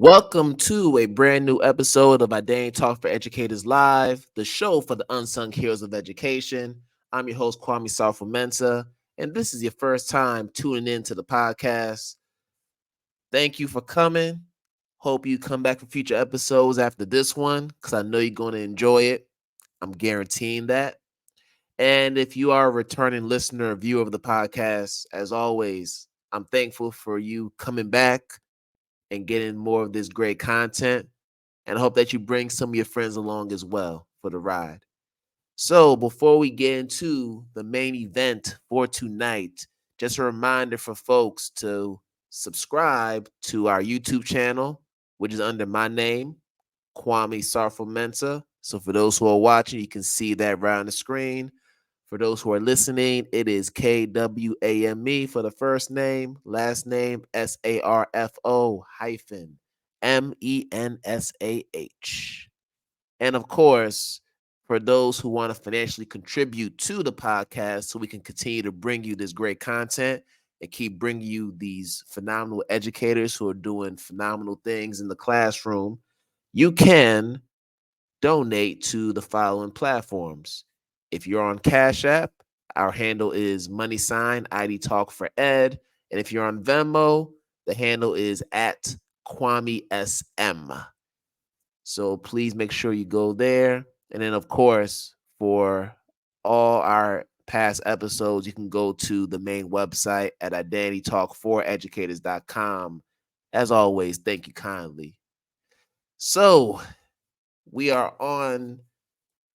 Welcome to a brand new episode of IDTALK for Educators Live, the show for the unsung heroes of education. I'm your host, Sarfo-Mensah, and this is your first time tuning in to the podcast. Thank you for coming. Hope you come back for future episodes after this one because I know you're going to enjoy it. I'm guaranteeing that. And if you are a returning listener or viewer of the podcast, as always, I'm thankful for you coming back and getting more of this great content. And I hope that you bring some of your friends along as well for the ride. So, before we get into the main event for tonight, just a reminder for folks to subscribe to our YouTube channel, which is under my name, Sarfo-Mensah. So, for those who are watching, you can see that right on the screen. For those who are listening, it is KWAME for the first name, last name SARFO hyphen MENSAH. And of course, for those who want to financially contribute to the podcast so we can continue to bring you this great content and keep bringing you these phenomenal educators who are doing phenomenal things in the classroom, you can donate to the following platforms. If you're on Cash App, our handle is money sign IDTALK4ED. And if you're on Venmo, the handle is at SM. So please make sure you go there. And then, of course, for all our past episodes, you can go to the main website at identitytalk4educators.com. As always, thank you kindly. So we are on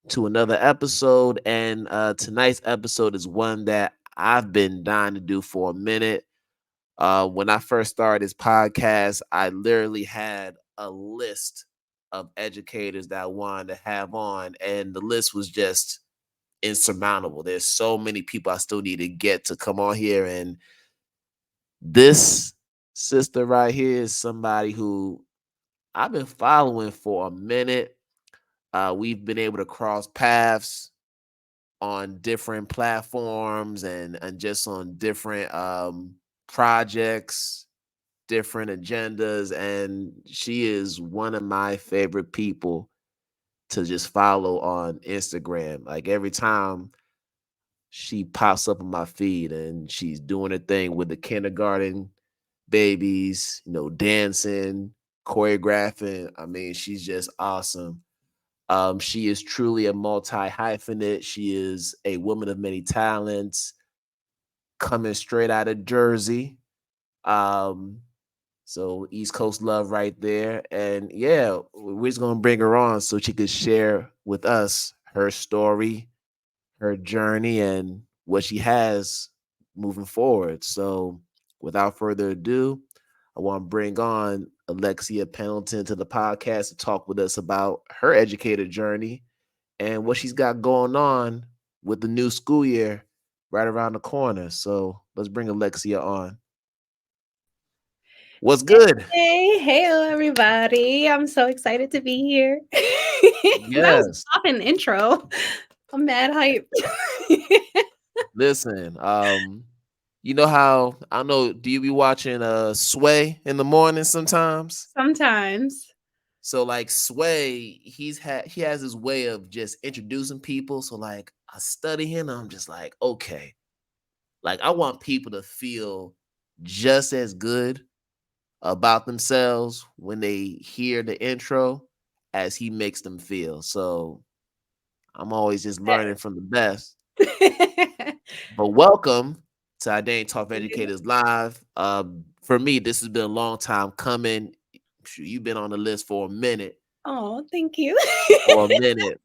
to another episode, and tonight's episode is one that I've been dying to do for a minute. When I first started this podcast, I literally had a list of educators that I wanted to have on, and the list was just insurmountable. There's so many people I still need to get to come on here, and this sister right here is somebody who I've been following for a minute. We've been able to cross paths on different platforms and just on different projects, different agendas, and she is one of my favorite people to just follow on Instagram. Like every time she pops up on my feed and she's doing her thing with the kindergarten babies, dancing, choreographing. I mean, she's just awesome. She is truly a multi-hyphenate. She is a woman of many talents, coming straight out of Jersey. Um, so East Coast love right there. And yeah, we're just gonna bring her on so she could share with us her story, her journey, and what she has moving forward. So without further ado, I want to bring on Alexia Pendleton to the podcast to talk with us about her educator journey and what she's got going on with the new school year right around the corner. So let's bring Alexia on. What's good? Hey, everybody. I'm so excited to be here. That was Yes. a poppin' intro. I'm mad hype. Listen, you know how I know, do you be watching Sway in the morning sometimes? Sometimes. So like Sway, he has his way of just introducing people. So like I study him, and I'm just like, okay. Like I want people to feel just as good about themselves when they hear the intro as he makes them feel. So I'm always just learning from the best. But welcome to our Day Talk Educators Live. For me, this has been a long time coming. Shoot, you've been on the list for a minute. Oh, thank you. For a minute.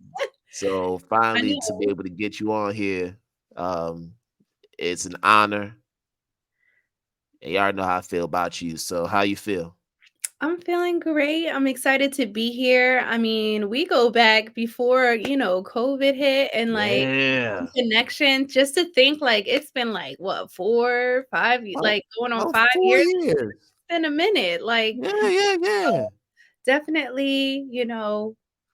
So I finally to be know. able to get you on here, um, it's an honor. And you already know how I feel about you. So how you feel? I'm feeling great. I'm excited to be here. I mean, we go back before, COVID hit and like Yeah. connection. Just to think like it's been like what, 4, 5, About, like going on about 5 years. 4 years. It's been a minute. Like Yeah, yeah, yeah. definitely,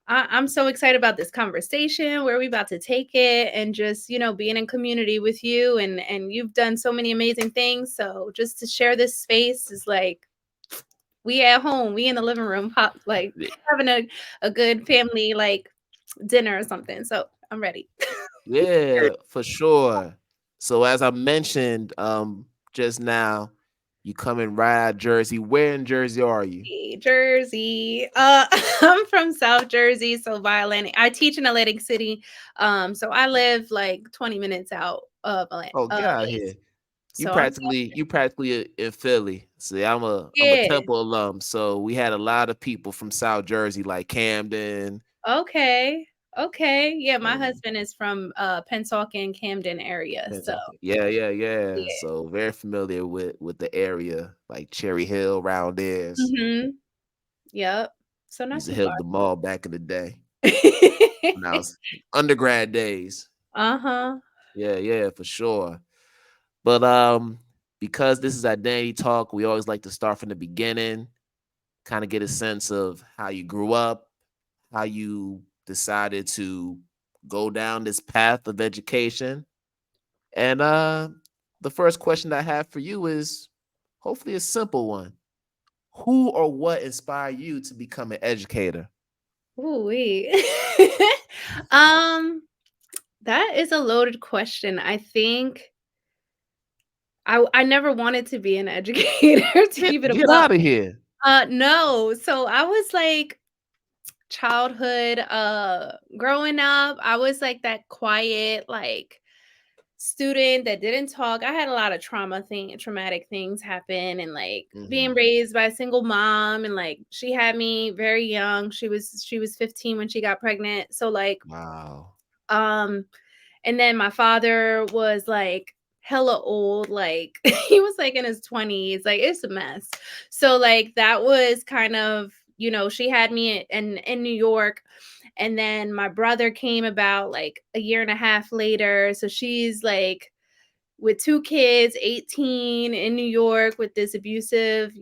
I'm so excited about this conversation, where we about to take it, and just, being in community with you, and you've done so many amazing things. So just to share this space is like We at home, we in the living room, like having a good family like dinner or something. So I'm ready. Yeah, for sure. So as I mentioned just now, you coming right out of Jersey. Where in Jersey are you? Jersey. I'm from South Jersey, so by Atlantic. I teach in Atlantic City. So I live like 20 minutes out of Oh, get out of Ace. here. You So I'm practically you practically in Philly. See, I'm a yeah. Temple alum, so we had a lot of people from South Jersey, like Camden. Okay. Okay. Yeah, my Um, husband is from Pennsauken, Camden area. So yeah, yeah, yeah. yeah. So very familiar with the area, like Cherry Hill, around there. Mhm. Yep. So not Used to too hit the mall back in the day far. when I was undergrad days. Uh-huh. Yeah, yeah, for sure. But because this is identity talk, we always like to start from the beginning, kind of get a sense of how you grew up, how you decided to go down this path of education. And the first question I have for you is hopefully a simple one. Who or what inspired you to become an educator? Ooh wee. um, that is a loaded question. I think I never wanted to be an educator to Get keep it a get buck. out of here. No. So I was like childhood, growing up, I was like that quiet, like student that didn't talk. I had a lot of traumatic things happen and like being Hmm. raised by a single mom and like she had me very young. She was 15 when she got pregnant. So like Wow. um and then my father was like hella old, like he was like in his 20s, like it's a mess. So like that was kind of, she had me in New York, and then my brother came about like a year and a half later. So she's like with two kids, 18 in New York with this abusive,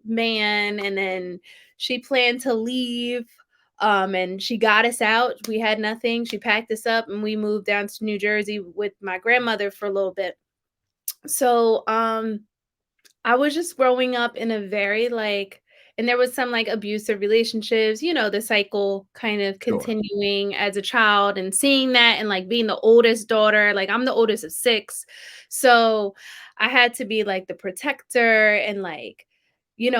man. And then she planned to leave. And she got us out. We had nothing. She packed us up and we moved down to New Jersey with my grandmother for a little bit. So, I was just growing up in a very like, and there was some like abusive relationships, the cycle kind of Sure. continuing as a child and seeing that and like being the oldest daughter, like I'm the oldest of six. So I had to be like the protector and like,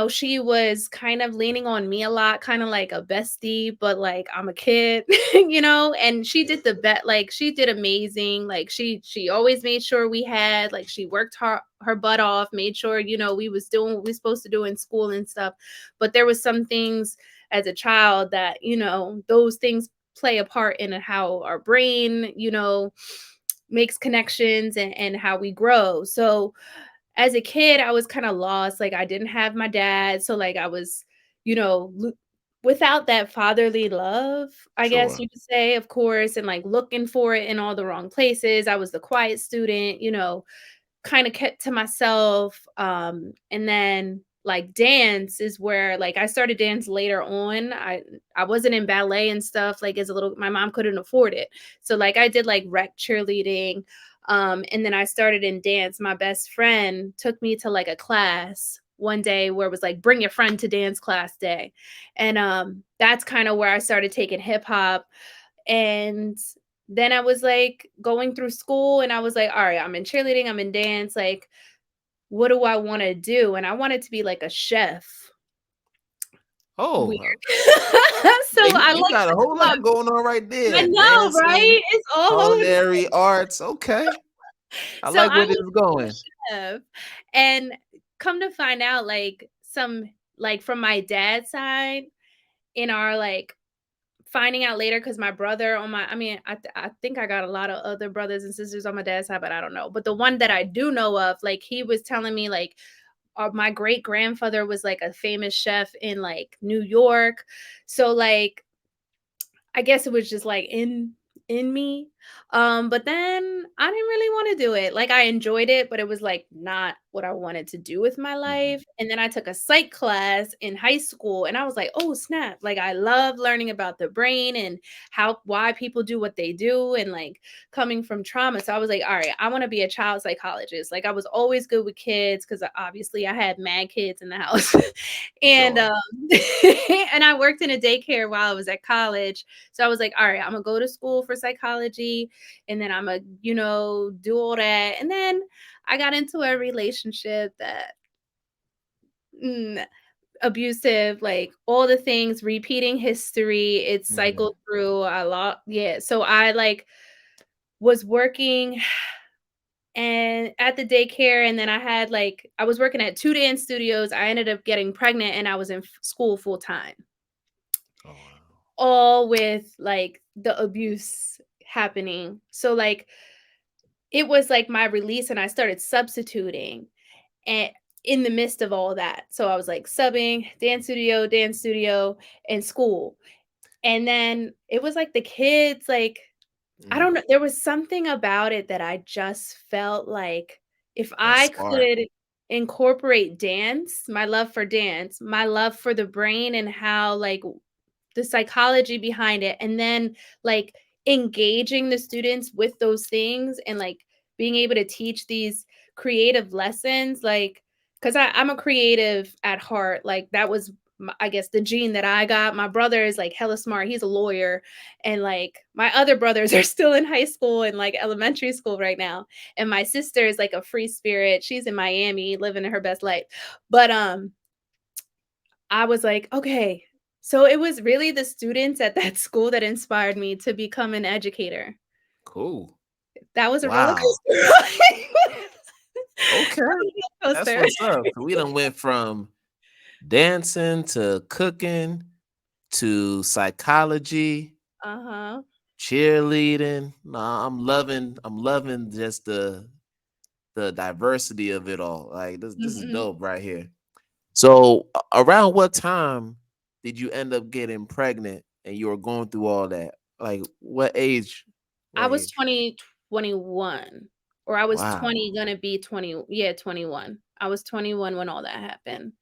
she was kind of leaning on me a lot, kind of like a bestie, but like I'm a kid, and she did the bet, like she did amazing. Like she always made sure we had, like she worked her butt off, made sure, we was doing what we supposed to do in school and stuff. But there was some things as a child that, those things play a part in how our brain, makes connections and how we grow. So as a kid, I was kind of lost. Like I didn't have my dad, so like I was, you know, lo- without that fatherly love, I guess Sure. you could say, of course, and like looking for it in all the wrong places. I was the quiet student, kind of kept to myself. And then like dance is where like I started dance later on. I wasn't in ballet and stuff like as a little, my mom couldn't afford it. So like I did like rec cheerleading. And then I started in dance. My best friend took me to like a class one day where it was like bring your friend to dance class day. And that's kind of where I started taking hip hop. And then I was like going through school and I was like, all right, I'm in cheerleading, I'm in dance. Like, what do I want to do? And I wanted to be like a chef. Oh, Weird. So yeah, I you like got a to whole cook. lot going on right I there. know, Dancing, right? It's all over the culinary arts. Okay. I So like I where this was is going. a chef, and come to find out, like some like from my dad's side, in our like finding out later, because my brother on my, I mean, I think I got a lot of other brothers and sisters on my dad's side, but I don't know. But the one that I do know of, like he was telling me like my great grandfather was like a famous chef in like New York. So like I guess it was just like in me. But then I didn't really want to do it. Like I enjoyed it, but it was like not what I wanted to do with my Mhm. life. And then I took a psych class in high school and I was like, "Oh, snap. Like I love learning about the brain and why people do what they do and like coming from trauma." So I was like, "All right, I want to be a child psychologist." Like I was always good with kids cuz obviously I had mad kids in the house. and Sure. and I worked in a daycare while I was at college. So I was like, "All right, I'm going to go to school for psychology and then I'm going to, do all that." And then I got into a relationship that mm, abusive, like all the things, repeating history. It Mhm. cycled through a lot. Yeah. So I like was working and at the daycare, and then I was working at two dance studios. I ended up getting pregnant and I was in school full time, Oh, wow. all with like the abuse happening. So like it was like my release and I started substituting and in the midst of all that. So I was like subbing, dance studio, and school. And then it was like the kids, like, I don't Mm. know, there was something about it that I just felt like if That's I smart. could incorporate dance, my love for dance, my love for the brain and how like the psychology behind it, and then like engaging the students with those things and like being able to teach these creative lessons, like because I'm a creative at heart. Like that was I guess the gene that I got. My brother is like hella smart, he's a lawyer, and like my other brothers are still in high school and like elementary school right now, and my sister is like a free spirit, she's in Miami living her best life. But I was like, "Okay." So it was really the students at that school that inspired me to become an educator. Cool. That was a roller Wow. coaster ride. Okay. That was a roller That's coaster. what's up. So we done went from dancing to cooking to psychology, Uh-huh. cheerleading. Nah, I'm loving just the diversity of it all. Like this is Mhm. dope right here. So around what time did you end up getting pregnant and you were going through all that? Like what age I was range? 21, or I was Wow. 20, gonna be 20, yeah, 21. I was 21 when all that happened.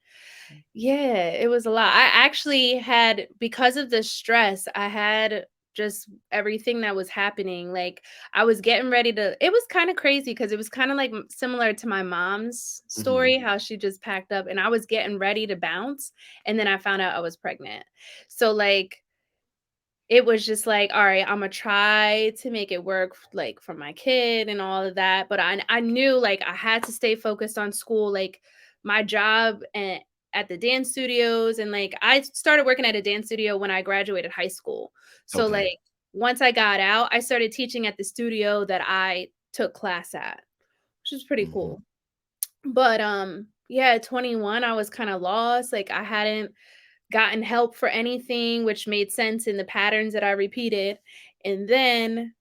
Yeah, it was a lot. I actually had, because of the stress, I had just everything that was happening. Like I was getting ready to, it was kind of crazy because it was kind of like similar to my mom's Hmm. story, how she just packed up and I was getting ready to bounce. And then I found out I was pregnant. So like it was just like, all right, I'm gonna try to make it work like for my kid and all of that. But I knew like I had to stay focused on school, like my job and at the dance studios. And like I started working at a dance studio when I graduated high school. So Okay. like once I got out, I started teaching at the studio that I took class at, which was pretty Hmm. cool. But yeah, at 21, I was kind of lost. Like I hadn't gotten help for anything, which made sense in the patterns that I repeated. And then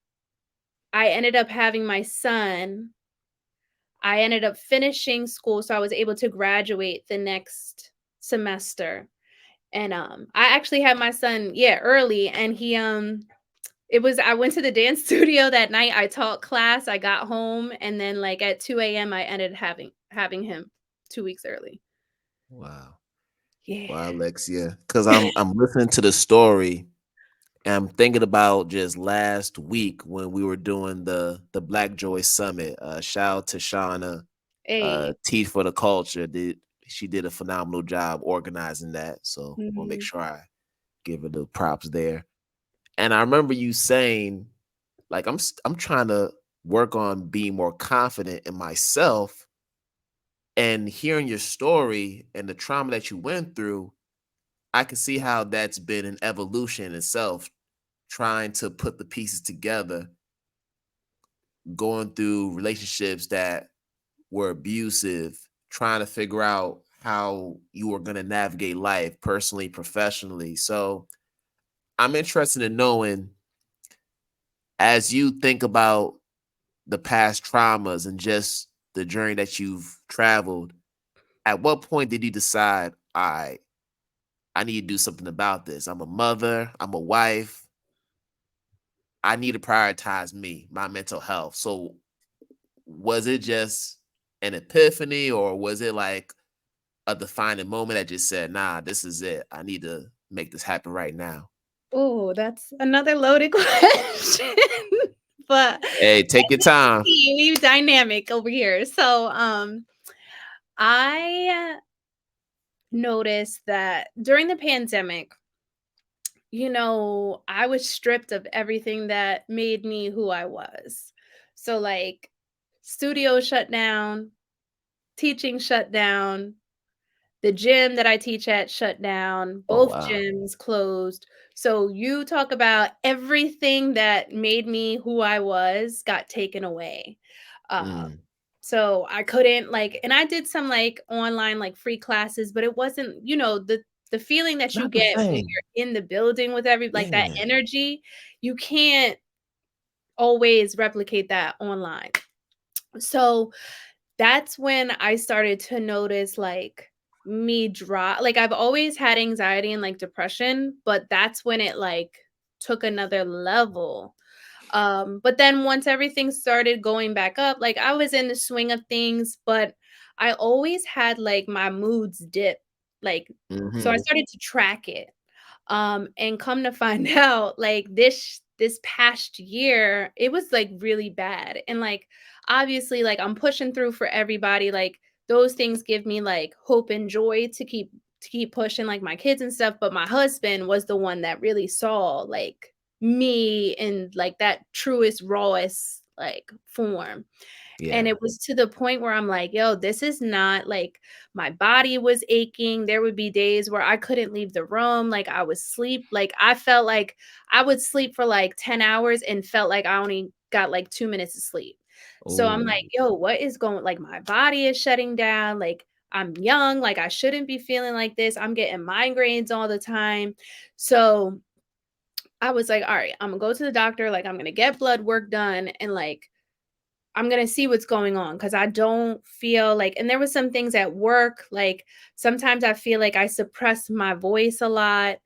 I ended up having my son. I ended up finishing school, so I was able to graduate the next semester. And I actually had my son, yeah, early, and he it was I went to the dance studio that night. I taught class, I got home, and then like at 2 a.m. I ended having him 2 weeks early. Wow. Yeah. Wow, Alexia. Because I'm listening to the story and I'm thinking about just last week when we were doing the Black Joy Summit. Shout out to Shauna, Hey. Teeth for the Culture. She did a phenomenal job organizing that. So we'll make Mhm. sure I give her the props there. And I remember you saying, like, I'm trying to work on being more confident in myself. And hearing your story and the trauma that you went through, I can see how that's been an evolution in itself, trying to put the pieces together, going through relationships that were abusive, trying to figure out how you were going to navigate life personally, professionally. So I'm interested in knowing, as you think about the past traumas and just the journey that you've traveled, at what point did you decide, I need to do something about this? I'm a mother, I'm a wife, I need to prioritize me, my mental health. So was it just an epiphany, or was it like a defining moment that just said, "Nah, this is it. I need to make this happen right now"? Oh, that's another loaded question. But Hey, take your time. we dynamic over here. So, I noticed that during the pandemic, I was stripped of everything that made me who I was. So, like, studio shut down, teaching shut down, the gym that I teach at shut down, Oh, both wow. gyms closed. So you talk about everything that made me who I was got taken away. Uh, Mm. so I couldn't like, and I did some like online like free classes, but it wasn't, the feeling that you Not the get when same. you're in the building with like that Yeah. energy, you can't always replicate that online. So that's when I started to notice, like, me drop like, I've always had anxiety and, like, depression, but that's when it, like, took another level. But then once everything started going back up, like, I was in the swing of things, but I always had, like, my moods dip, like so I Mhm. started to track it. And come to find out, like, this past year, it was, like, really bad, and, like, obviously, like, I'm pushing through for everybody, like, those things give me, like, hope and joy to keep pushing, like, my kids and stuff, but my husband was the one that really saw, like, me in, like, that truest, rawest, like, form. And Yeah. it was to the point where I'm like, "Yo, this is not like." My body was aching. There would be days where I couldn't leave the room, like, I was sleep like, I felt like I would sleep for, like, 10 hours and felt like I only got, like, 2 minutes of sleep. So I'm like, Oh, "Yo, what is going?" Like, my body is shutting down, like, I'm young, like, I shouldn't be feeling like this. I'm getting migraines all the time. So I was like, "Alright, Imma go to the doctor, like, I'm gonna get blood work done, and, like, I'm gonna see what's going on because I don't feel like." And there was some things at work, like sometimes I feel like I suppress my voice a lot,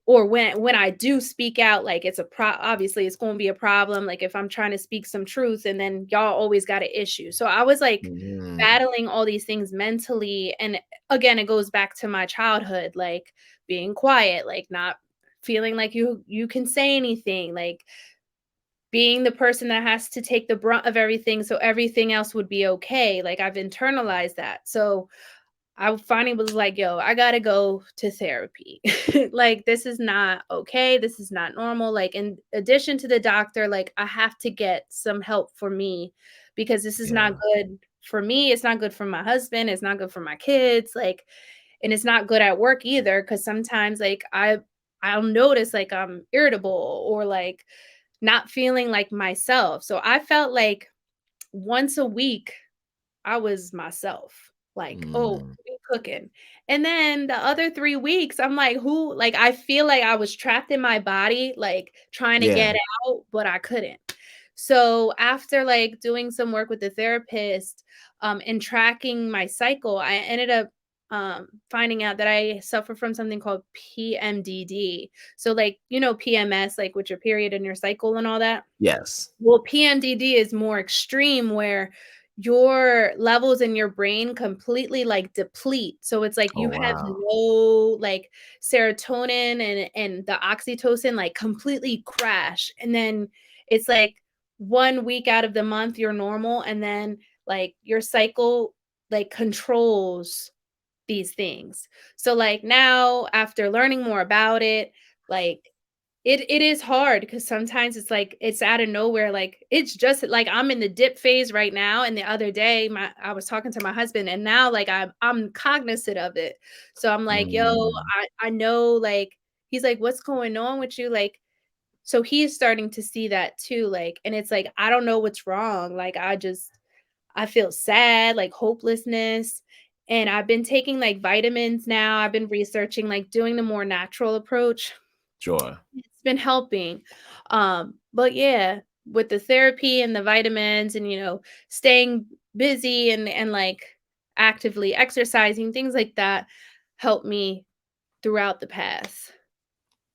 or when I do speak out, like it's obviously it's gonna be a problem. Like if I'm trying to speak some truth and then y'all always got an issue. So I was like mhm. battling all these things mentally. And again, it goes back to my childhood, like being quiet, like not feeling like you can say anything, like being the person that has to take the brunt of everything so everything else would be okay. Like I've internalized that. So I finally was like, yo, I gotta go to therapy. Like, this is not okay. This is not normal. Like, in addition to the doctor, like, I have to get some help for me because this is not Yeah. good for me. It's not good for my husband. It's not good for my kids. Like, and it's not good at work either. Cause sometimes, like, I'll notice like I'm irritable or like not feeling like myself. So I felt like once a week I was myself. Like, "Oh, Mm. we cooking." And then the other 3 weeks, I'm like, "Who?" Like, I feel like I was trapped in my body, like, trying to Yeah. get out, but I couldn't. So, after, like, doing some work with the therapist, and tracking my cycle, I ended up, finding out that I suffer from something called PMDD. So, like, PMS, like, with your period and your cycle and all that? Yes. Well, PMDD is more extreme where your levels in your brain completely like deplete. So it's like Oh, you have wow. no like serotonin and the oxytocin like completely crash. And then it's like 1 week out of the month you're normal and then like your cycle like controls these things. So like now after learning more about it, like it is hard because sometimes it's like it's out of nowhere, like, it's just like I'm in the dip phase right now, and the other day, I was talking to my husband, and now, like, I'm cognizant of it. So I'm like, "Yo, Mm. I know," like he's like, "What's going on with you?" Like, so he's starting to see that too, like, and it's like, I don't know what's wrong, like, I feel sad, like, hopelessness, and I've been taking, like, vitamins now, I've been researching, like, doing the more natural approach. Sure. It's been helping. But yeah, with the therapy and the vitamins and, staying busy and like actively exercising, things like that help me throughout the path.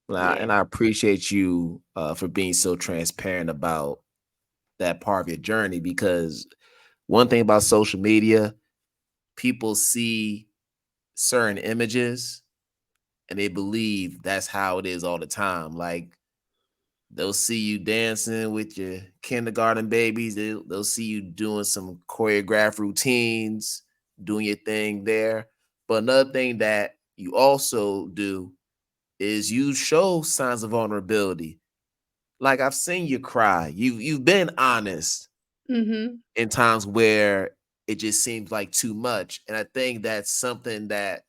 Well, Yeah. and I appreciate you for being so transparent about that part of your journey because one thing about social media, people see certain images and they believe that's how it is all the time. Like they'll see you dancing with your kindergarten babies. They'll see you doing some choreographed routines, doing your thing there. But another thing that you also do is you show signs of vulnerability. Like I've seen you cry. You've been honest Mhm. in times where it just seems like too much. And I think that's something that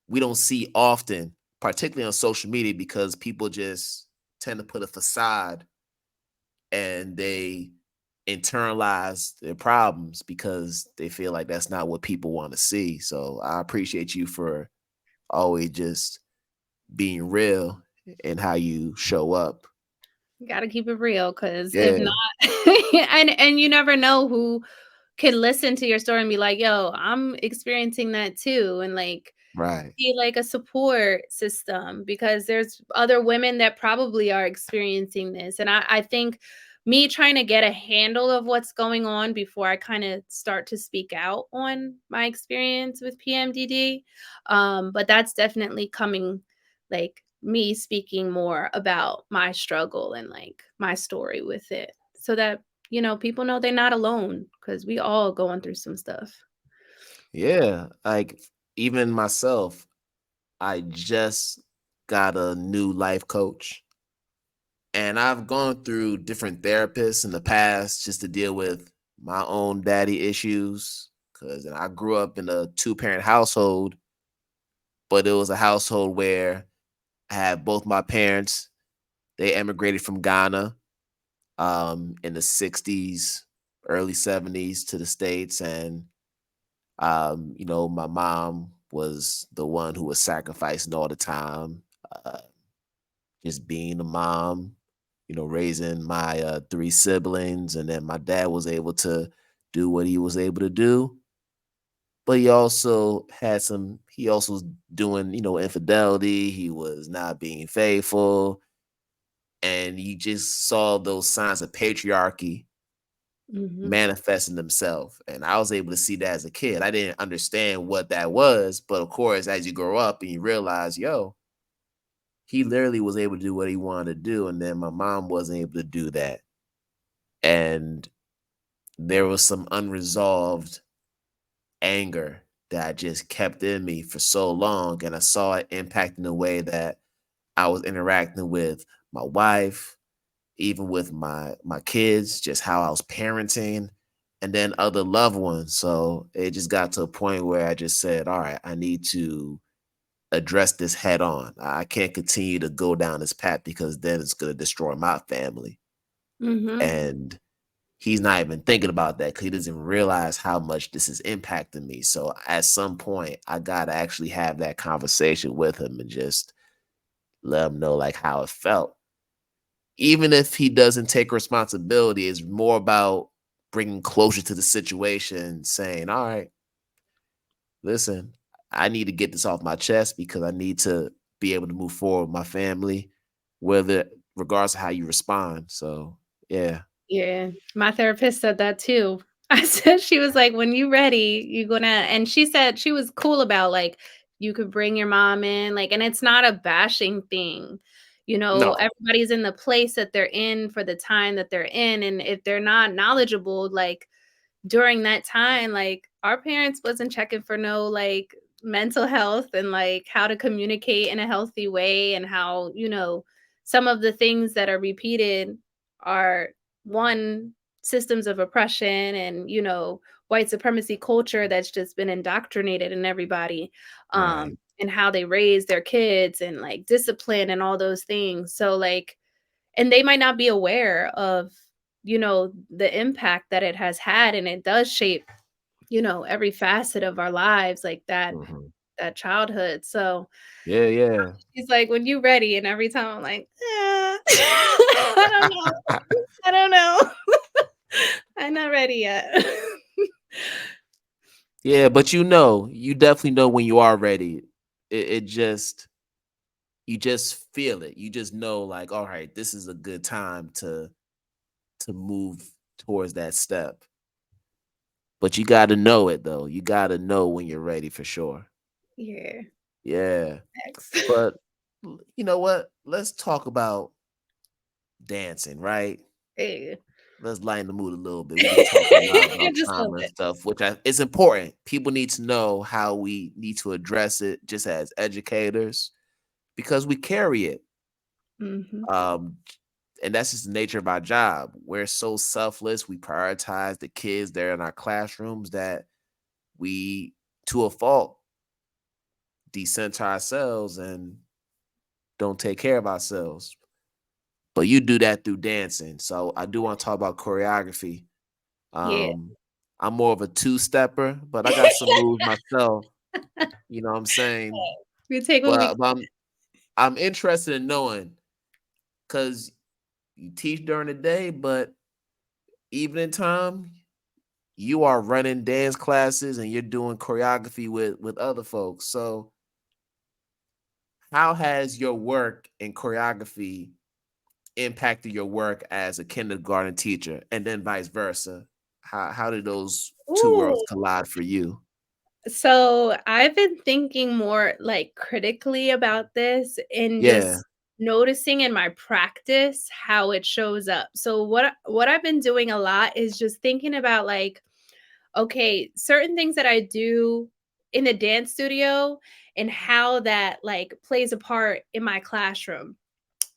we don't see often, particularly on social media, because people just tend to put a facade and they internalize their problems because they feel like that's not what people want to see. So I appreciate you for always just being real in how you show up. Gotta keep it real, cause if Yeah, not and you never know who can listen to your story and be like, "Yo, I'm experiencing that too," and, like, right. be like a support system because there's other women that probably are experiencing this. And I think me trying to get a handle of what's going on before I kind of start to speak out on my experience with PMDD. But that's definitely coming, like me speaking more about my struggle and like my story with it so that, people know they're not alone because we all going through some stuff. Yeah, like even myself, I just got a new life coach and I've gone through different therapists in the past just to deal with my own daddy issues cuz I grew up in a two-parent household, but it was a household where I had both my parents, they emigrated from Ghana in the 60s, early 70s to the States. And my mom was the one who was sacrificing all the time, uh, just being a mom, raising my three siblings. And then my dad was able to do what he was able to do. But he also was doing, infidelity. He was not being faithful. And you just saw those signs of patriarchy Hmm. manifesting themselves. And I was able to see that as a kid. I didn't understand what that was, but of course, as you grow up and you realize, yo, he literally was able to do what he wanted to do, and then my mom wasn't able to do that. And there was some unresolved anger that just kept in me for so long, and I saw it impacting the way that I was interacting with my wife, even with my kids, just how I was parenting, and then other loved ones. So it just got to a point where I just said, all right, I need to address this head on. I can't continue to go down this path because then it's going to destroy my family. Hmm. And he's not even thinking about that because he doesn't even realize how much this is impacting me. So at some point, I got to actually have that conversation with him and just let him know like how it felt. Even if he doesn't take responsibility, it's more about bringing closure to the situation, saying, all right, listen, I need to get this off my chest because I need to be able to move forward with my family, whether regardless of how you respond. So yeah. Yeah, my therapist said that too. I said she was like, "When you ready, you gonna," and she said she was cool about, like, you could bring your mom in, like, and it's not a bashing thing. No. Everybody's in the place that they're in for the time that they're in, and if they're not knowledgeable, like, during that time, like, our parents wasn't checking for no, like, mental health and, like, how to communicate in a healthy way and how, some of the things that are repeated are, one, systems of oppression and, white supremacy culture that's just been indoctrinated in everybody, Right. and how they raise their kids and, like, discipline and all those things. So, like, and they might not be aware of, the impact that it has had, and it does shape, every facet of our lives, like Mhm. that childhood. So Yeah, yeah. she's like, "When you ready," and every time I'm like, I don't know. I don't know. I'm not ready yet." Yeah, but you definitely know when you are ready. It just you just feel it. You just know like, all right, this is a good time to move towards that step. But you got to know it though. You got to know when you're ready for sure. Yeah. Yeah. Thanks. But you know what? Let's talk about dancing, right? Yeah. Let's lighten the mood a little bit. We've been talking a lot about Just a little trauma and bit. stuff, it's important. People need to know how we need to address it just as educators because we carry it. Mhm. Um, and that's just the nature of our job. We're so selfless. We prioritize the kids there in our classrooms that we, to a fault, decenter ourselves and don't take care of ourselves. But you do that through dancing. So I do want to talk about choreography. Yeah. Um, I'm more of a two-stepper, but I got some moves myself. You know what I'm saying? We take what we. But I'm interested in knowing because you teach during the day, but evening time you are running dance classes and you're doing choreography with other folks. So how has your work in choreography impacted your work as a kindergarten teacher, and then vice versa? How did those two worlds Ooh. collide for you? So I've been thinking more like critically about this and Yeah. just noticing in my practice how it shows up. So what I've been doing a lot is just thinking about like, okay, certain things that I do in the dance studio and how that like plays a part in my classroom.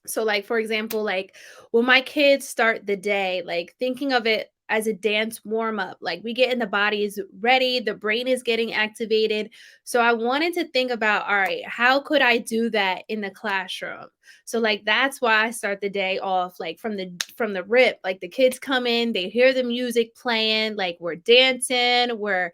So like for example, like when my kids start the day, like thinking of it as a dance warm up, like we get in the body is ready, the brain is getting activated. So I wanted to think about, all right, how could I do that in the classroom? So like that's why I start the day off like from the rip. Like the kids come in, they hear the music playing, like we're dancing, we're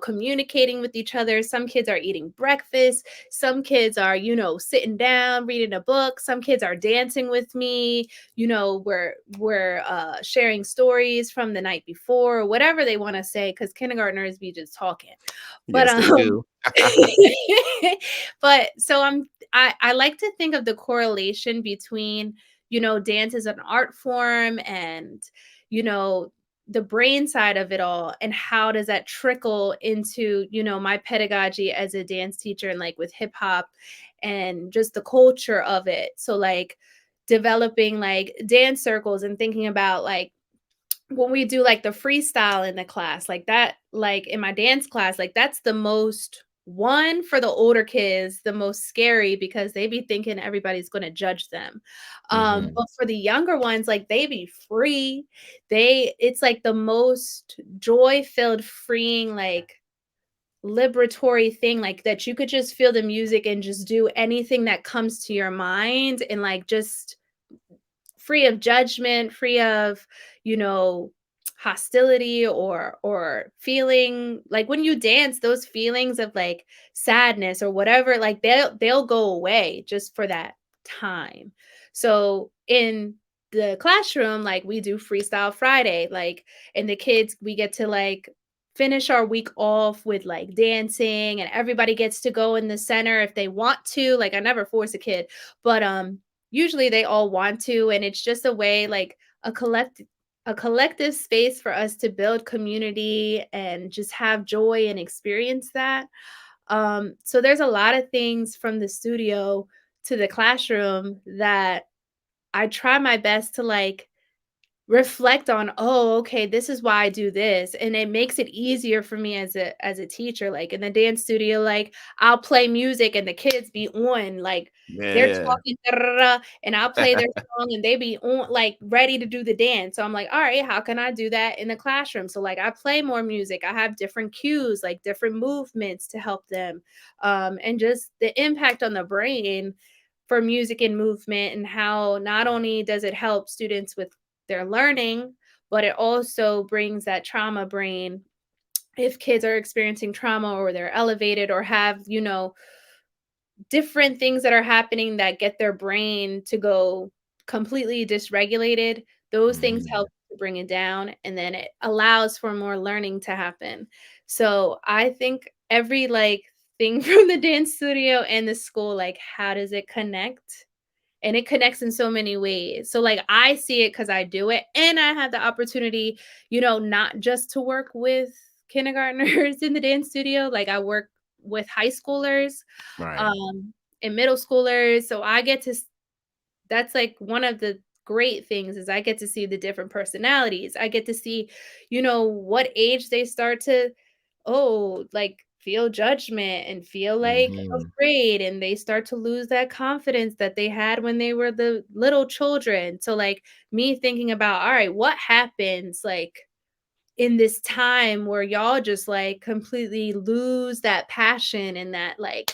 communicating with each other. Some kids are eating breakfast. Some kids are, sitting down, reading a book. Some kids are dancing with me. We're sharing stories from the night before, or whatever they want to say, because kindergartners be just talking. But Yes, they do. but so I like to think of the correlation between, dance as an art form and, you know, the brain side of it all, and how does that trickle into, my pedagogy as a dance teacher and like with hip hop and just the culture of it. So like developing like dance circles and thinking about like when we do like the freestyle in the class, like that, like in my dance class, like that's the most one for the older kids, the most scary because they be thinking everybody's going to judge them. Mhm. But for the younger ones, like they be free. It's like the most joy filled, freeing, like liberatory thing, like that you could just feel the music and just do anything that comes to your mind and like just free of judgment, free of, you know, hostility or feeling like when you dance, those feelings of like sadness or whatever, like they'll go away just for that time. So in the classroom, like we do freestyle Friday, like and the kids we get to like finish our week off with like dancing and everybody gets to go in the center if they want to. Like I never force a kid, but usually they all want to, and it's just a way like a collective space for us to build community and just have joy and experience that. So there's a lot of things from the studio to the classroom that I try my best to like reflect on, oh, okay, this is why I do this, and it makes it easier for me as a teacher. Like in the dance studio, like I'll play music and the kids be on, like they're Yeah. talking da, da, da, da, and I'll play their song and they be on like ready to do the dance. So I'm like, all right, how can I do that in the classroom? So like I play more music, I have different cues, like different movements to help them, and just the impact on the brain for music and movement, and how not only does it help students with their learning, but it also brings that trauma brain. If kids are experiencing trauma or they're elevated or have, different things that are happening that get their brain to go completely dysregulated, those things Mhm. help to bring it down and then it allows for more learning to happen. So I think every like thing from the dance studio and the school, like how does it connect? and it connects in so many ways. So like I see it because I do it, and I have the opportunity, not just to work with kindergartners in the dance studio. Like I work with high schoolers, Right. um, and middle schoolers. So I get to that's like one of the great things is I get to see the different personalities. I get to see, what age they start to, like feel judgment and feel like Hmm. afraid, and they start to lose that confidence that they had when they were the little children. So like me thinking about, all right, what happens like in this time where y'all just like completely lose that passion and that like,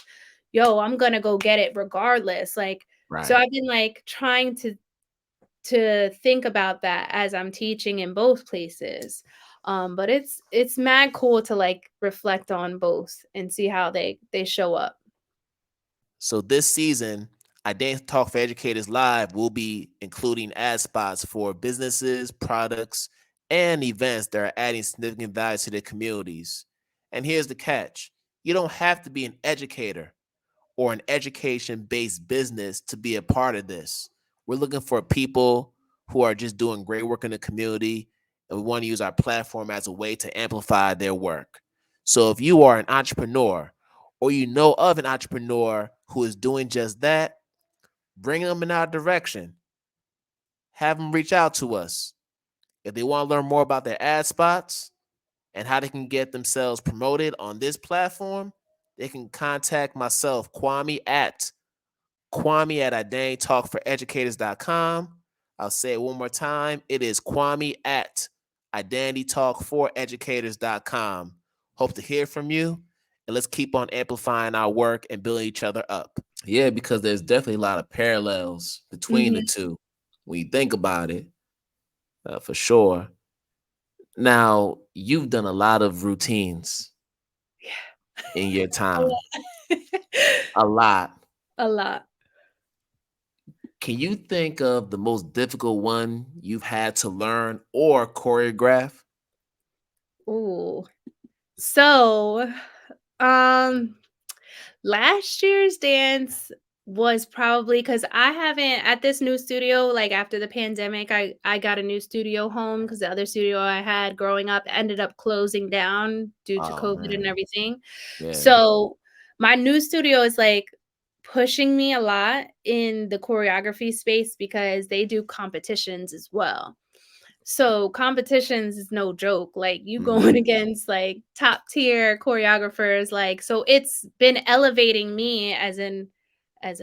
yo, I'm gonna go get it regardless. Like, so Right. I've been like trying to think about that as I'm teaching in both places. But it's mad cool to like reflect on both and see how they show up. So this season, Identity Talk for Educators Live will be including ad spots for businesses, products, and events that are adding significant value to their communities. And here's the catch: you don't have to be an educator or an education based business to be a part of this. We're looking for people who are just doing great work in the community, and we want to use our platform as a way to amplify their work. So if you are an entrepreneur or you know of an entrepreneur who is doing just that, bring them in our direction. Have them reach out to us. If they want to learn more about their ad spots and how they can get themselves promoted on this platform, they can contact myself, Kwame at identitytalkforeducators.com. I'll say it one more time. It is Kwame at identitytalkforeducators.com. Hope to hear from you, and let's keep on amplifying our work and building each other up. Yeah, because there's definitely a lot of parallels between the Mhm. two when you think about it, for sure. Now, you've done a lot of routines Yeah. in your A time, lot. a lot. A lot. Can you think of the most difficult one you've had to learn or choreograph? Ooh. So, um last year's dance was probably because I haven't at this new studio, like after the pandemic, I got a new studio home because the other studio I had growing up ended up closing down due to Oh COVID and man, everything. yeah. So my new studio is like pushing me a lot in the choreography space because they do competitions as well. So competitions is no joke. Like you going Mhm. against like top tier choreographers. Like so it's been elevating me as a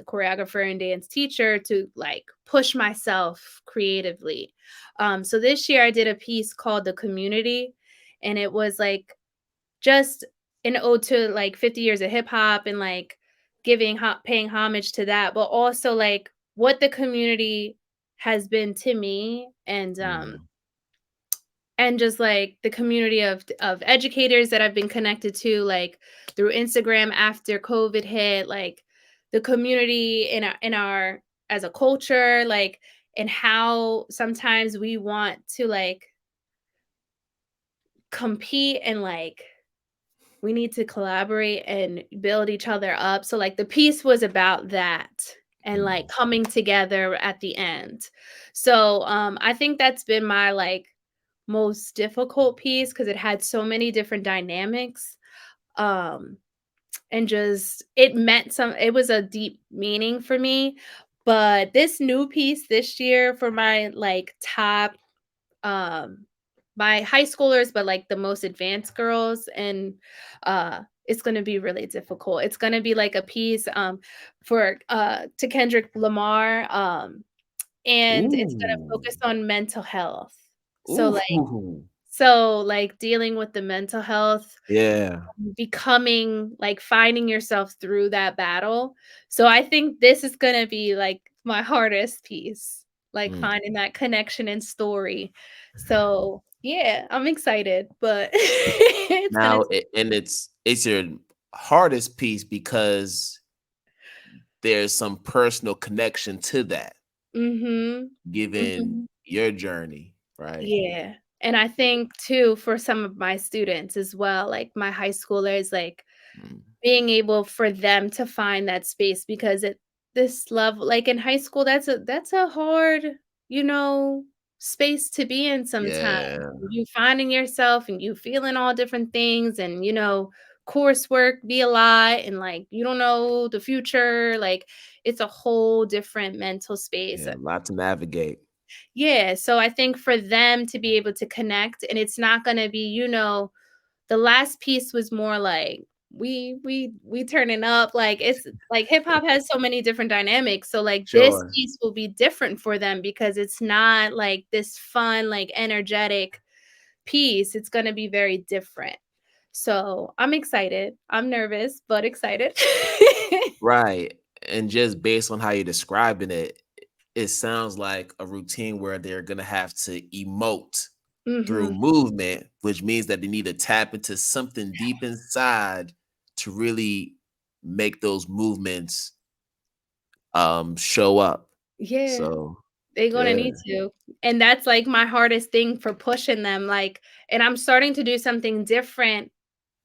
choreographer and dance teacher to like push myself creatively. So this year I did a piece called The Community, and it was like just an ode to like 50 years of hip hop and like paying homage to that, but also like what the community has been to me, Yeah. and just like the community of educators that I've been connected to like through Instagram after COVID hit, like the community in our as a culture, like and how sometimes we want to like compete and like we need to collaborate and build each other up. So like the piece was about that and like Mm. coming together at the end. So I think that's been my like most difficult piece because it had so many different dynamics. Um and just it was a deep meaning for me. But this new piece this year for my like top um my high schoolers, but like the most advanced girls, and it's going to be really difficult. It's going to be like a piece for to Kendrick Lamar, and it's going to Ooh. focus on mental health. So Ooh. like dealing with the mental health, Yeah. becoming like finding yourself through that battle. So I think this is going to be like my hardest piece, like Mm. finding that connection and story. So yeah, I'm excited, but it's gonna Now, and it's your hardest piece because there's some personal connection to that, mhm. given Mhm. your journey, right? Yeah. And I think too for some of my students as well, like my high schoolers, like Mm. being able for them to find that space because this level, like in high school, that's a hard, you know, space to be in sometimes. Yeah. You finding yourself and you feeling all different things, and coursework be a lot, and like you don't know the future. Like it's a whole different mental space. Yeah, a lot to navigate. Yeah, so I think for them to be able to connect, and it's not gonna be, the last piece was more like we turning up, like it's like hip hop has so many different dynamics. So like this Sure. piece will be different for them because it's not like this fun, like energetic piece. It's gonna be very different. So I'm excited. I'm nervous, but excited. Right. And just based on how you're describing it, it sounds like a routine where they're going to have to emote through hmm movement, which means that they need to tap into something deep inside to really make those movements show up. Yeah. So, They're gonna yeah. need to, and that's, like, my hardest thing for pushing them, like, and I'm starting to do something different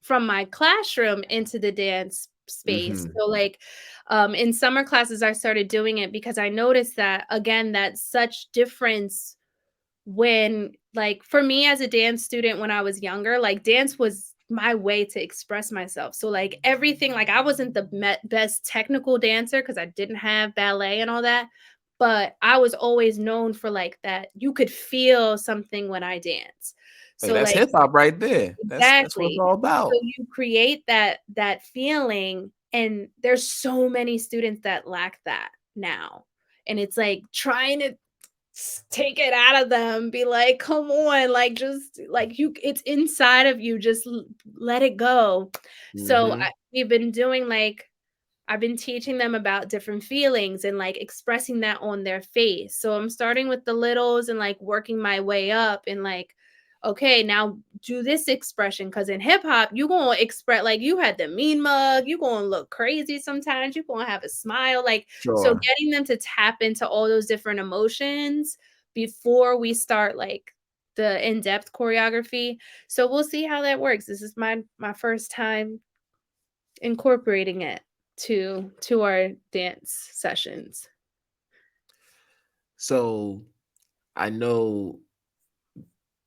from my classroom into the dance space. Mhm. So, like, in summer classes, I started doing it because I noticed that, again, that such difference when, like, for me as a dance student when I was younger, like, dance was my way to express myself. So, like, everything, like, I wasn't the best technical dancer because I didn't have ballet and all that, but I was always known for, like, that you could feel something when I dance. Hey, So, that's like, hip hop right there. That's what it's exactly. all So about. you create that feeling, and there's so many students that lack that now. And it's like trying to take it out of them, be like, "Come on, like just like you it's inside of you, just let it go." So Mhm. we've been doing like I've been teaching them about different feelings and like expressing that on their face. So I'm starting with the littles and like working my way up and like, okay, now do this expression. Cause in hip hop, you gonna express like you had the mean mug, you gonna look crazy sometimes, you gonna have a smile. Like, so Sure. getting them to tap into all those different emotions before we start like the in-depth choreography. So we'll see how that works. This is my first time incorporating it to our dance sessions. So, I know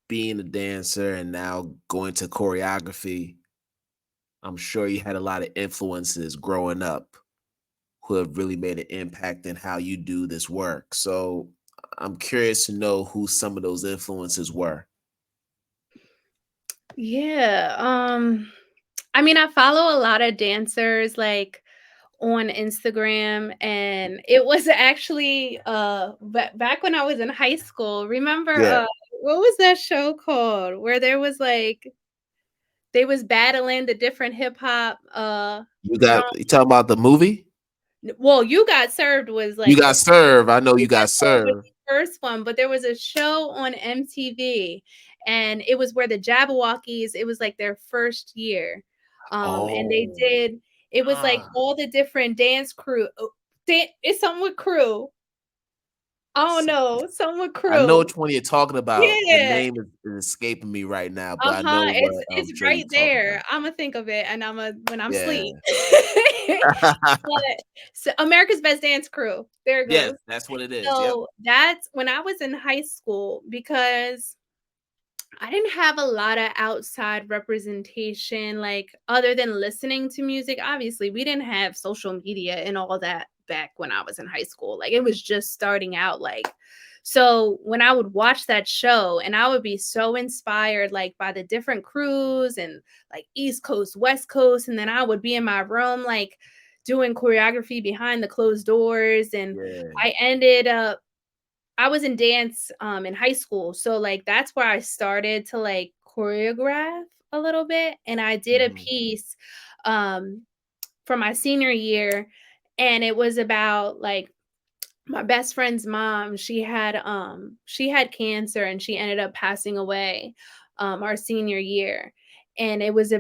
being a dancer and now going to choreography, I'm sure you had a lot of influences growing up who have really made an impact in how you do this work. So I'm curious to know who some of those influences were. Yeah, I mean, I follow a lot of dancers, like, on Instagram, and it was actually, back when I was in high school, remember, Yeah. what was that show called? Where there was, like they was battling the different hip hop, You talking about the movie? well, You Got Served was, You like, got the served. I know You you Got got Served was served. the first one, but there was a show on MTV, and it was where the Jabberwockies it was, like, their first year, and they Oh. did it was, like, Ah. all the different dance crew it's something with crew. I don't So- know, something with I know crew. which one you're talking about. The Yeah. name is escaping me right now, but I know Uh-huh, what it's show you're right talking about. there. Imma think of it, and Imma when I'm Yeah. asleep. But so America's Best Dance Crew, there it Yes, goes. that's what it is. Yep. So, that's when I was in high school because I didn't have a lot of outside representation, like, other than listening to music. Obviously, we didn't have social media and all that back when I was in high school. Like, it was just starting out, like so when I would watch that show and I would be so inspired, like, by the different crews and, like, East Coast, West Coast, and then I would be in my room, like, doing choreography behind the closed doors, and Yeah. I ended up I was in dance, in high school, so, like, that's where I started to, like, choreograph a little bit, and I did a Mhm. piece, um, for my senior year, and it was about, like, my best friend's mom. She had cancer, and she ended up passing away, our senior year, and it was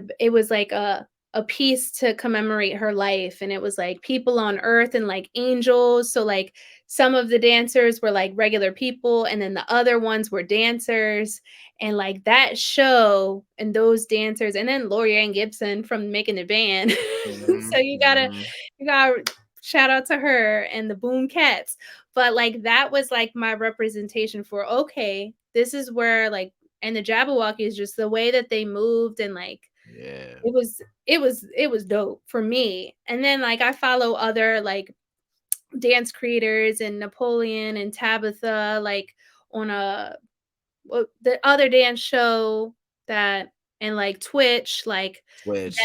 like a piece to commemorate her life, and it was, like, people on earth and, like, angels, so, like, some of the dancers were, like, regular people, and then the other ones were dancers, and, like, that show and those dancers and then Lorianne Gibson from Making It Band. So Mhm. you gotta Mhm. you gotta Shout out to her and the Boom Cats. But like that was like my representation for okay, this is where like and the Jabberwocky is just the way that they moved and like Yeah. it was dope for me. And then like I follow other like dance creators and Napoleon and Tabitha like on a the other dance show that and like Twitch like Twitch.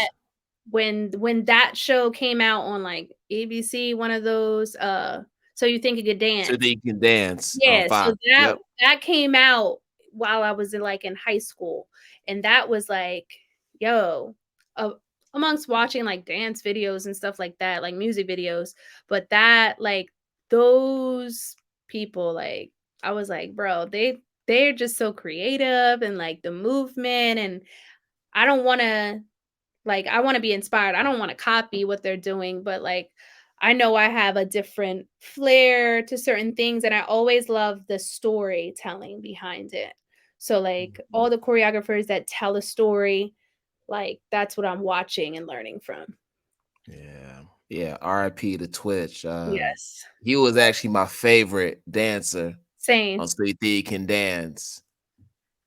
when that show came out on, like, ABC, one of those, So You Think You Could So Dance. that you can dance on Yeah, so Fox. Yep. that came out while I was in, like, in high school, and that was like, yo, uh, amongst watching, like, dance videos and stuff like that, like, music videos, but that, like, those people, like, I was like, "Bro, they're just so creative and, like, the movement, and I don't wanna like, I wanna be inspired. I don't wanna copy what they're doing, but, like, I know I have a different flair to certain things, and I always love the storytelling behind it. So, like, Mhm. all the choreographers that tell a story, like, that's what I'm watching and learning from. Yeah. Yeah. RIP to Twitch. Yes. He was actually my favorite dancer Same. on So You Think You Can Dance.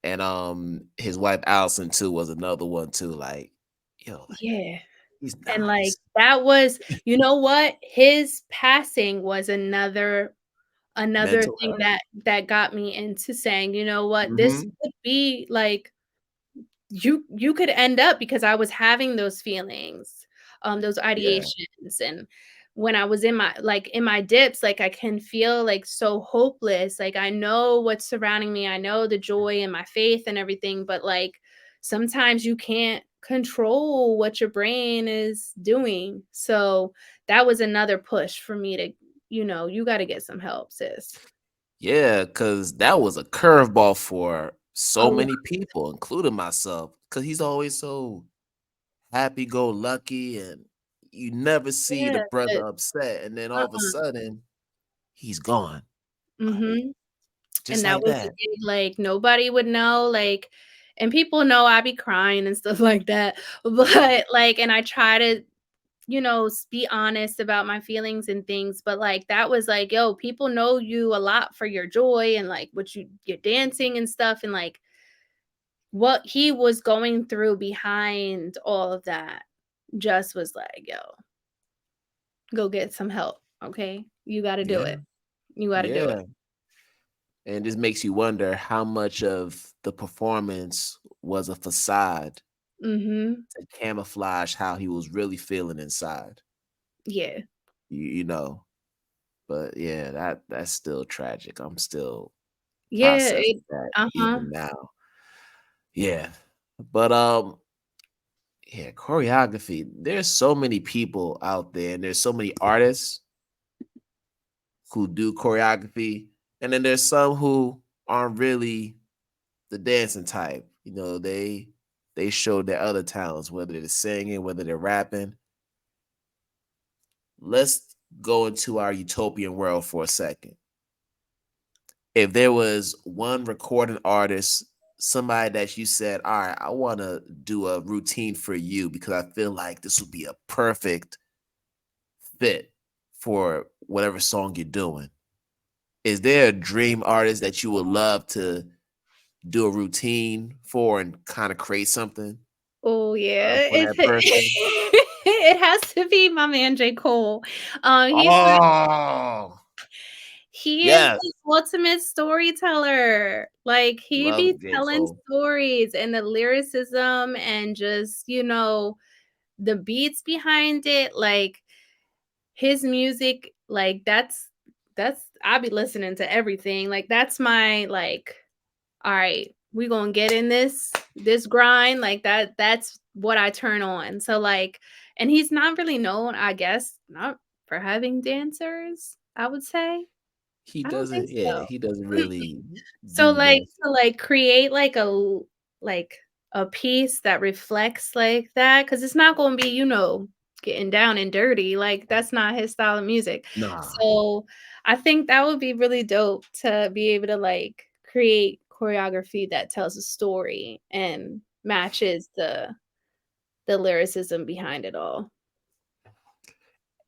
And his wife Allison too was another one too. Like, yo, like Yeah. he's And, like, nice. that was you know what? His passing was another Mental thing health. that got me into saying, "You know what? This Hmm. could be, like" you could end up because I was having those feelings, those Yeah. ideations, and when I was in my like, in my dips, like, I can feel, like, so hopeless, like, I know what's surrounding me, I know the joy and my faith and everything, but, like, sometimes you can't control what your brain is doing, so that was another push for me to, "You gotta get some help, sis." Yeah, because that was a curveball for A so lot. many people, including myself. Because he's always so happy go lucky, and you never see the Yeah, brother but upset. And then all of a uh-uh. sudden, he's gone. Like, Mhm. just And that like was the that. thing, like, nobody would know, like and people know I be crying and stuff like that, but, like and I try to, be honest about my feelings and things, but, like, that was like, "Yo, people know you a lot for your joy and, like, what you're dancing and stuff," and, like, what he was going through behind all of that just was like, "Yo, go get some help, okay? You gotta do Yeah. it. You gotta do it." Yeah. And this makes you wonder how much of the performance was a facade Mhm. to camouflage how he was really feeling inside. Yeah. You know. But yeah, that's still tragic. I'm still Yeah, processing it that uh-huh. even now. Yeah. But yeah, choreography. There's so many people out there, and there's so many artists who do choreography, and then there's some who aren't really the dancing type. They show their other talents, whether they're singing, whether they're rapping. Let's go into our utopian world for a second. If there was one recording artist, somebody that you said, all right, I want to do a routine for you because I feel like this would be a perfect fit for whatever song you're doing. Is there a dream artist that you would love to do a routine for and kind of create something Oh, yeah, for that person? it has to be my man J. Cole. He's the Oh, he is yes. the ultimate storyteller. Like, he Love be J. telling Cole. stories and the lyricism and just, the beats behind it, like, his music, like, that's I be listening to everything, like, that's my, like all right, we gonna get in this grind like that's what I turn on. So like and he's not really known, I guess, not for having dancers, I would say. He I don't think doesn't, yeah, so. he doesn't Mm-mm. really So do like dance. to like create like like a piece that reflects like that cuz it's not going to be, getting down and dirty. Like that's not his style of music. Nah. So I think that would be really dope to be able to like create choreography that tells a story and matches the lyricism behind it all.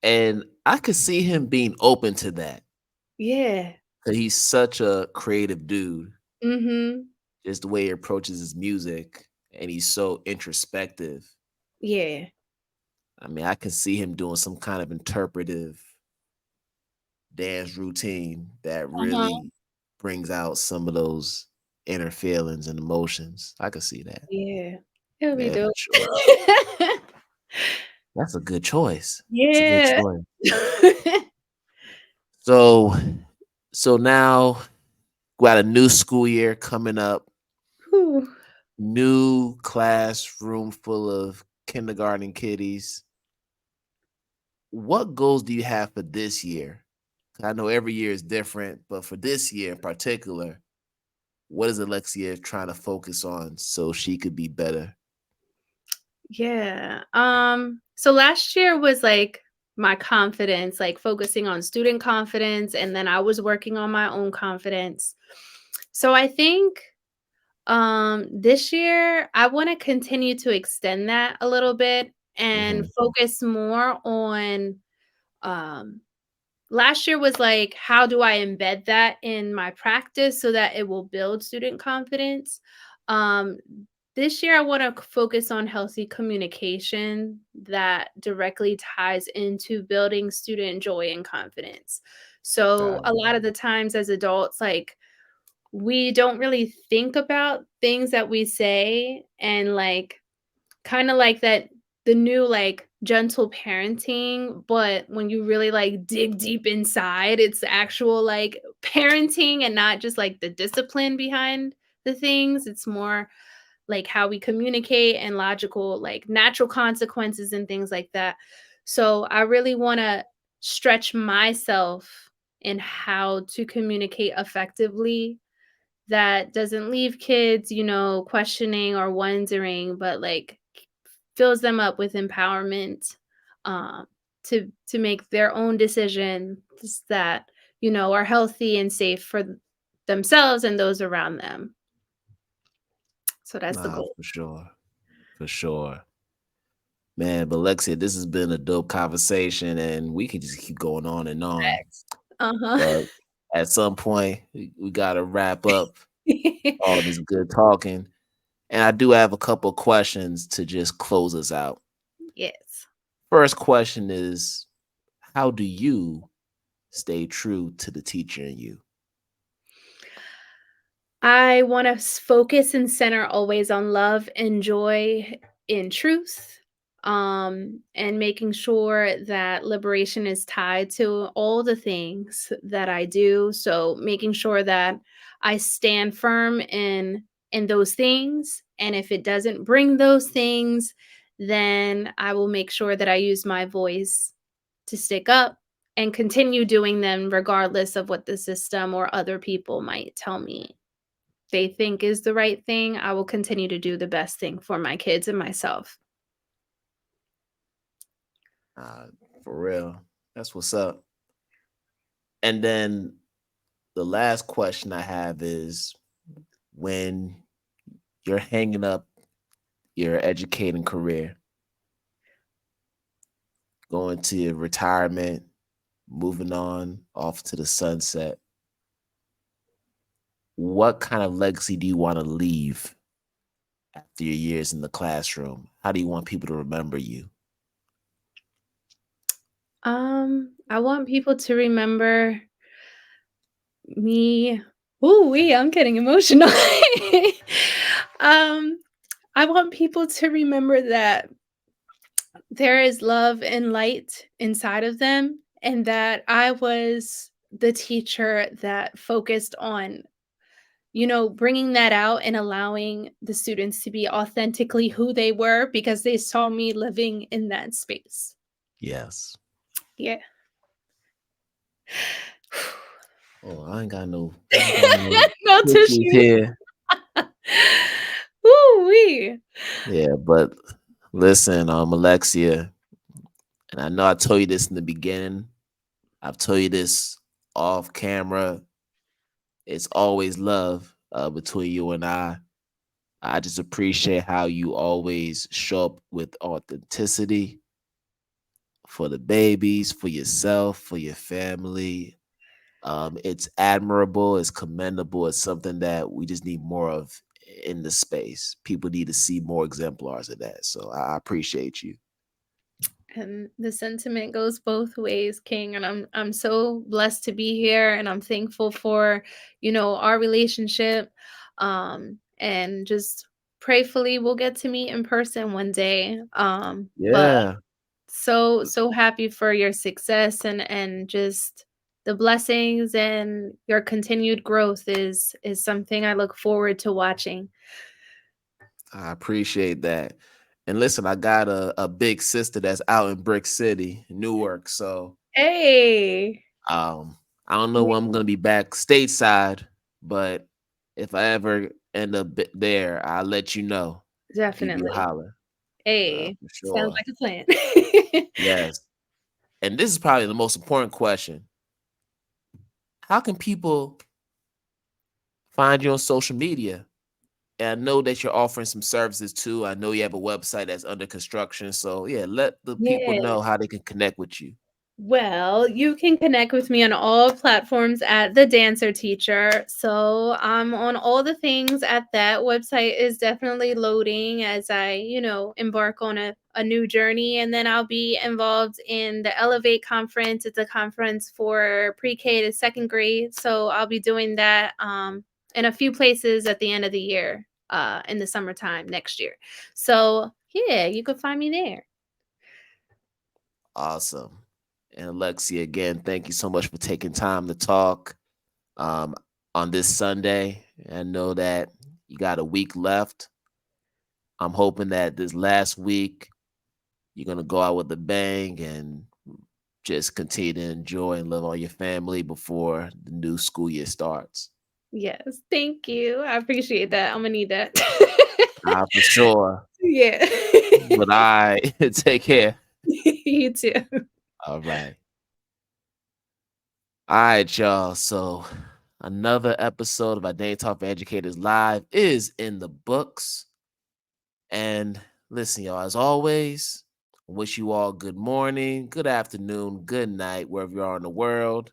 And I could see him being open to that Yeah. because he's such a creative dude. Mhm. Just the way he approaches his music, and he's so introspective. Yeah. I mean, I can see him doing some kind of interpretive dance routine that Uh-huh. really brings out some of those inner feelings and emotions. I could see that. Yeah. It'll be Yeah, for dope. sure. That's a good choice. It's a good Yeah. choice. So, so now we got a new school year coming up, Whew. new classroom full of kindergarten kiddies. What goals do you have for this year? 'Cause I know every year is different, but for this year in particular, what is Alexia trying to focus on so she could be better? Yeah. So last year was like my confidence, like focusing on student confidence, and then I was working on my own confidence. So I think this year I want to continue to extend that a little bit and Hmm. focus more on um last year was like, how do I embed that in my practice so that it will build student confidence? Um, this year, I want to focus on healthy communication that directly ties into building student joy and confidence. So, Got a it. lot of the times as adults, like, we don't really think about things that we say and like kinda like that the new, like, gentle parenting, but when you really, like, dig deep inside, it's actual, like, parenting and not just, like, the discipline behind the things. It's more like how we communicate and logical, like, natural consequences and things like that. So, I really wanna stretch myself in how to communicate effectively that doesn't leave kids, questioning or wondering, but, like, fills them up with empowerment, um, to make their own decisions that, are healthy and safe for themselves and those around them. So that's the Nah, goal. for sure. For sure. Man, but Alexia, this has been a dope conversation and we can just keep going on and on. Uh-huh. But at some point, we got to wrap up all this good talking. And I do have a couple questions to just close us out. Yes. First question is, how do you stay true to the teacher in you? I wanna focus and center always on love and joy in truth, and making sure that liberation is tied to all the things that I do. So making sure that I stand firm in those things, and if it doesn't bring those things, then I will make sure that I use my voice to stick up and continue doing them regardless of what the system or other people might tell me they think is the right thing. I will continue to do the best thing for my kids and myself. Uh, for real. That's what's up. And then the last question I have is, when you're hanging up your educating career, going to your retirement, moving on off to the sunset, what kind of legacy do you want to leave after your years in the classroom? How do you want people to remember you? I want people to remember me. Ooh, I'm getting emotional. um, I want people to remember that there is love and light inside of them, and that I was the teacher that focused on bringing that out and allowing the students to be authentically who they were because they saw me living in that space. Yes. Yeah. Oh, I ain't got no No tissues tissue. here. Ooh wee. Yeah, but listen, Alexia, and I know I told you this in the beginning. I've told you this off camera. It's always love between you and I. I just appreciate how you always show up with authenticity, for the babies, for yourself, for your family. It's admirable, it's commendable, it's something that we just need more of in the space. People need to see more exemplars of that. So I appreciate you. And the sentiment goes both ways, King, and I'm so blessed to be here, and I'm thankful for, our relationship. And just prayfully we'll get to meet in person one day. But Yeah, so happy for your success, and just the blessings, and your continued growth is something I look forward to watching. I appreciate that. And listen, I got a big sister that's out in Brick City, Newark. So Hey. um I don't know when I'm gonna be back stateside, but if I ever end up there, I'll let you know. Give you a Definitely. holler. Hey, For sounds sure. like a plan. Yes. And this is probably the most important question. How can people find you on social media? And I know that you're offering some services too. I know you have a website that's under construction. So yeah, let the people Yeah. know how they can connect with you. Well, you can connect with me on all platforms at The Dancer Teacher. So I'm on all the things at that website is definitely loading as I, embark on a new journey. And then I'll be involved in the Elevate conference. It's a conference for pre-K to second grade. So I'll be doing that in a few places at the end of the year, in the summertime next year. So yeah, you can find me there. Awesome. And Alexia, again, thank you so much for taking time to talk um, on this Sunday. I know that you got a week left. I'm hoping that this last week you're gonna go out with a bang and just continue to enjoy and love on your family before the new school year starts. Yes, thank you. I appreciate that. I'm gonna need that. For sure. Yeah. But I take care. You too. All right. All right, y'all. So another episode of our Day Talk for Educators Live is in the books. And listen, y'all, as always, I wish you all good morning, good afternoon, good night, wherever you are in the world.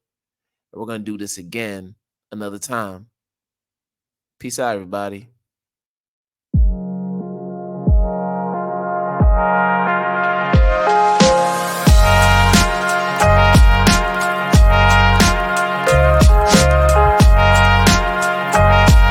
We're going to do this again another time. Peace out, everybody.